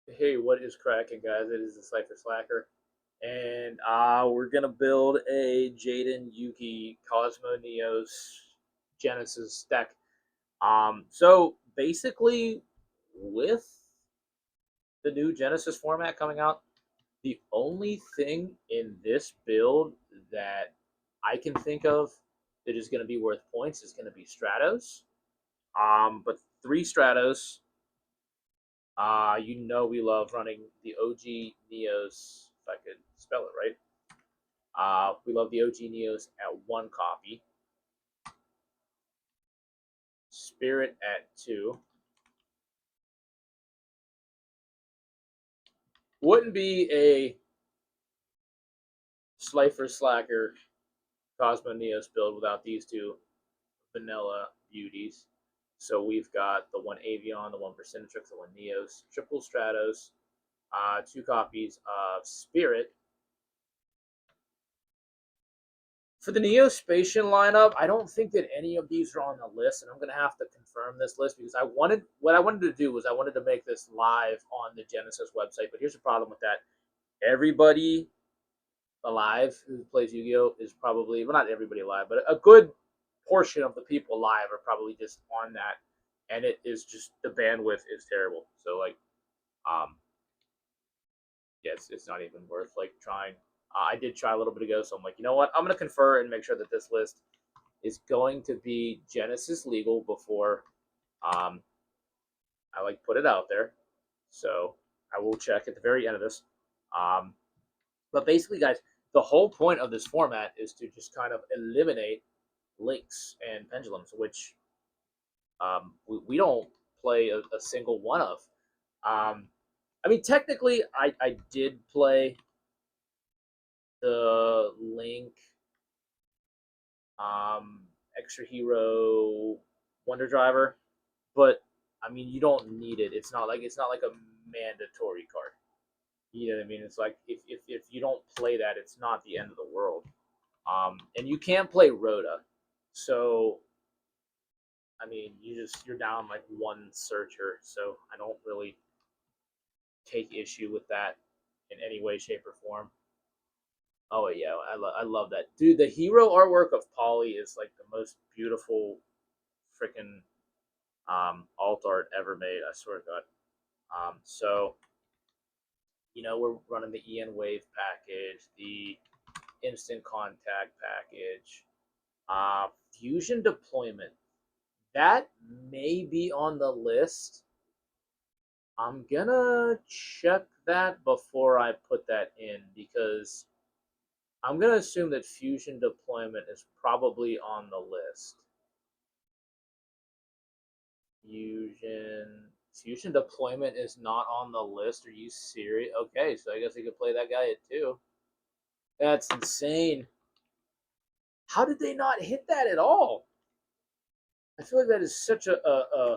Hey, what is cracking, guys? It is the Cypher Slacker, and we're gonna build a Jaden Yuki Cosmo Neos Genesis deck. So basically, with the new Genesis format coming out, the only thing in this build that I can think of that is going to be worth points is going to be Stratos. But three Stratos. We love running the OG Neos, if I could spell it right. We love the OG Neos at one copy, Spirit at two. Wouldn't be a Slifer Slacker Cosmo Neos build without these two vanilla beauties. So we've got the one Avion, the one Percentatrix, the one Neos, triple Stratos, two copies of Spirit. For the Neospatian lineup, I don't think that any of these are on the list, and I'm going to have to confirm this list because what I wanted to do was I wanted to make this live on the Genesis website. But here's the problem with that: everybody alive who plays Yu-Gi-Oh is probably, well, not everybody alive, but a good portion of the people live are probably just on that, and it is just the bandwidth is terrible. So like, um, yeah, it's not even worth like trying. I did try a little bit ago, so I'm like, you know what? I'm gonna confer and make sure that this list is going to be Genesis legal before um, I like put it out there. So I will check at the very end of this. Um, but basically, guys, the whole point of this format is to just kind of eliminate links and pendulums, which we don't play a single one of. I mean, technically, I did play the Link Extra Hero Wonder Driver, but I mean, you don't need it. It's not like a mandatory card. You know what I mean? It's like if you don't play that, it's not the end of the world. And you can't play Rhoda, so I mean, you're down like one searcher. So I don't really take issue with that in any way, shape, or form. Oh yeah, I love that, dude. The hero artwork of Polly is like the most beautiful freaking alt art ever made. I swear to God. So we're running the EN Wave package, the Instant Contact package, Fusion Deployment. That may be on the list. I'm gonna check that before I put that in because I'm gonna assume that Fusion Deployment is probably on the list. Fusion Deployment is not on the list. Are you serious? Okay, so I guess we could play that guy at two. That's insane. How did they not hit that at all? I feel like that is such a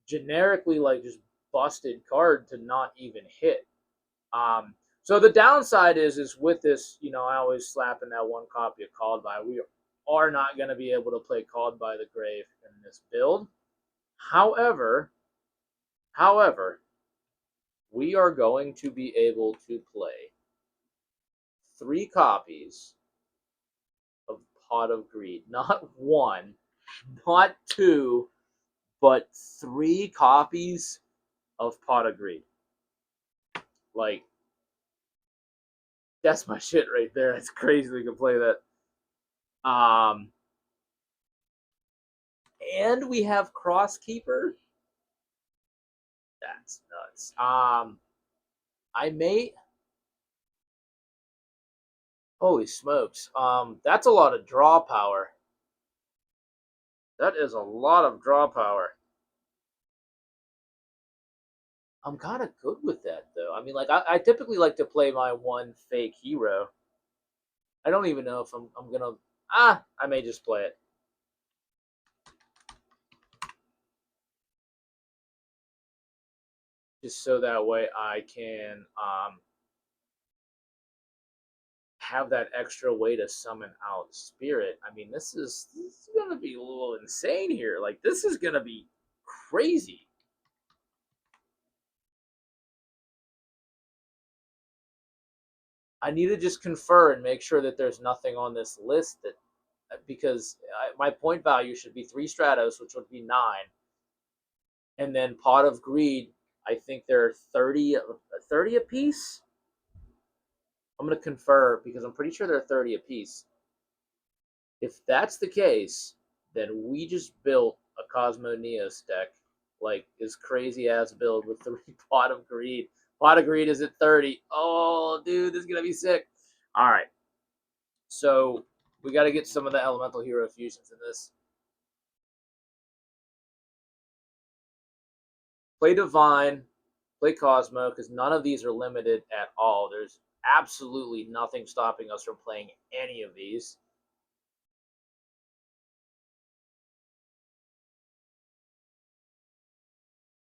generically like just busted card to not even hit. So the downside is with this, I always slap in that one copy of Called By. We are not going to be able to play Called by the Grave in this build. However, we are going to be able to play three copies of Pot of Greed. Not one, not two, but three copies of Pot of Greed. Like, that's my shit right there. It's crazy we can play that. Um, and we have Crosskeeper. That's nuts. I may. Holy smokes. That's a lot of draw power. That is a lot of draw power. I'm kind of good with that though. I mean, like I typically like to play my one fake hero. I don't even know if I'm gonna. I may just play it just so that way I can have that extra way to summon out Spirit. I mean, this is gonna be a little insane here. Like this is gonna be crazy. I need to just confer and make sure that there's nothing on this list that, because my point value should be 3 Stratos, which would be 9, and then Pot of Greed. I think there are 30 a piece. I'm going to confer because I'm pretty sure there are 30 a piece. If that's the case, then we just built a Cosmo Neos deck, like this crazy ass build with 3 Pot of Greed. Pot of Greed is at 30. Oh, dude, this is gonna be sick. All right, so we got to get some of the Elemental Hero fusions in this. Play Divine, play Cosmo, because none of these are limited at all. There's absolutely nothing stopping us from playing any of these.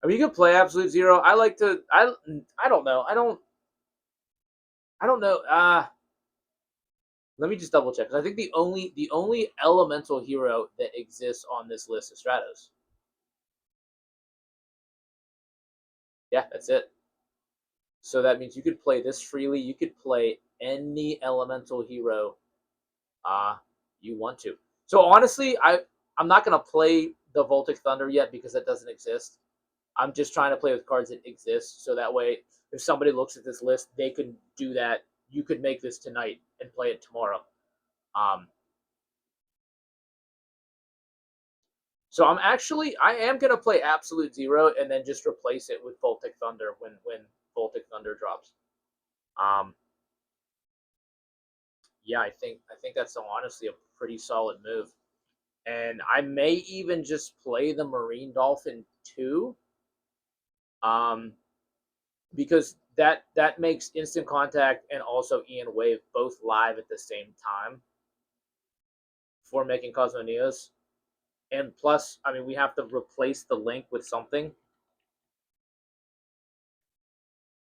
I mean, you can play Absolute Zero. I like to. I don't know. I don't know. Let me just double check because I think the only elemental hero that exists on this list is Stratos. Yeah, that's it. So that means you could play this freely. You could play any elemental hero you want to. So honestly, I'm not gonna play the Voltic Thunder yet because that doesn't exist. I'm just trying to play with cards that exist, so that way, if somebody looks at this list, they could do that. You could make this tonight and play it tomorrow. Um, so I am gonna play Absolute Zero and then just replace it with Voltic Thunder when Voltic Thunder drops. Um, yeah, I think that's honestly a pretty solid move. And I may even just play the Marine Dolphin too, um, because that makes Instant Contact and also Ian Wave both live at the same time for making Cosmo Neos. And plus, I mean, we have to replace the link with something.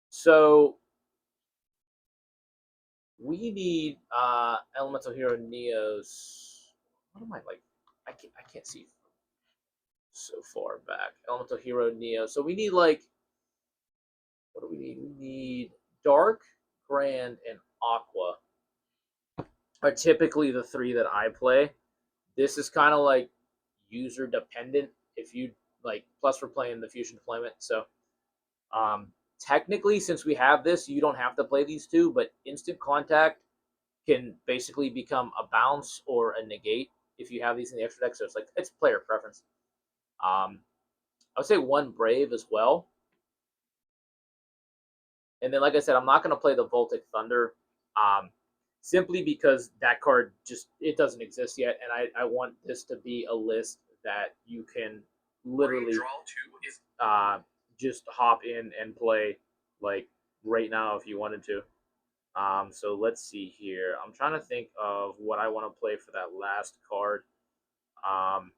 So we need Elemental Hero Neos. What am I like? I can't see so far back. Elemental Hero Neo. So we need like, what do we need? We need Dark, Grand, and Aqua are typically the 3 that I play. This is kind of like user dependent. If you like, plus we're playing the fusion deployment, so technically, since we have this, you don't have to play these 2, but Instant Contact can basically become a bounce or a negate if you have these in the extra deck. So it's player preference. I would say 1 Brave as well. And then, like I said, I'm not going to play the Voltic Thunder, simply because that card just it doesn't exist yet, and I want this to be a list that you can literally just hop in and play like right now if you wanted to. So let's see here. I'm trying to think of what I want to play for that last card. Um,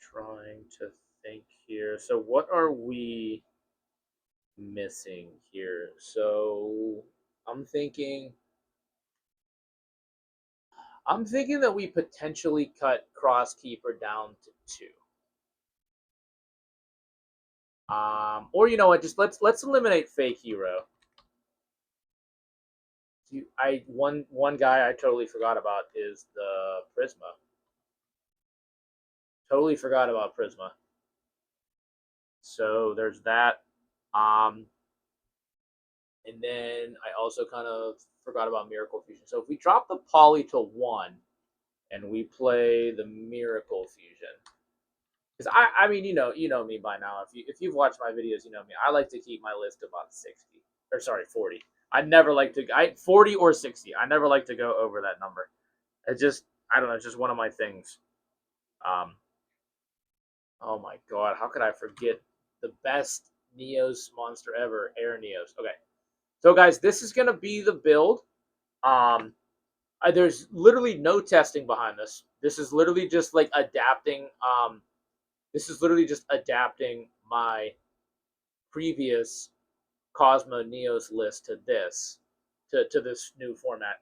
trying to think here. So what are we missing here? So I'm thinking I'm thinking that we potentially cut Crosskeeper down to 2. Or you know what? Just let's eliminate Fake Hero. One guy I totally forgot about is the Prisma. Totally forgot about Prisma. So there's that. Um, and then I also kind of forgot about Miracle Fusion. So if we drop the Poly to 1 and we play the Miracle Fusion, because I mean you know me by now. If you've watched my videos, you know me. I like to keep my list about 60 or sorry 40. I never like to 40 or 60. I never like to go over that number. It just I don't know. It's just one of my things. Um, oh my god, how could I forget the best Neos monster ever, Air Neos? Okay, so guys, this is gonna be the build. Um, there's literally no testing behind this. This is literally just like adapting. This is literally just adapting my previous Cosmo Neos list to this new format,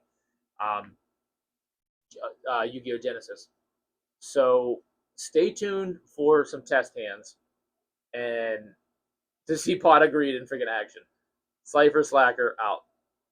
um, Yu-Gi-Oh! Genesys. So stay tuned for some test hands, and to see Pot of Greed in freaking action. Cypher Slacker out.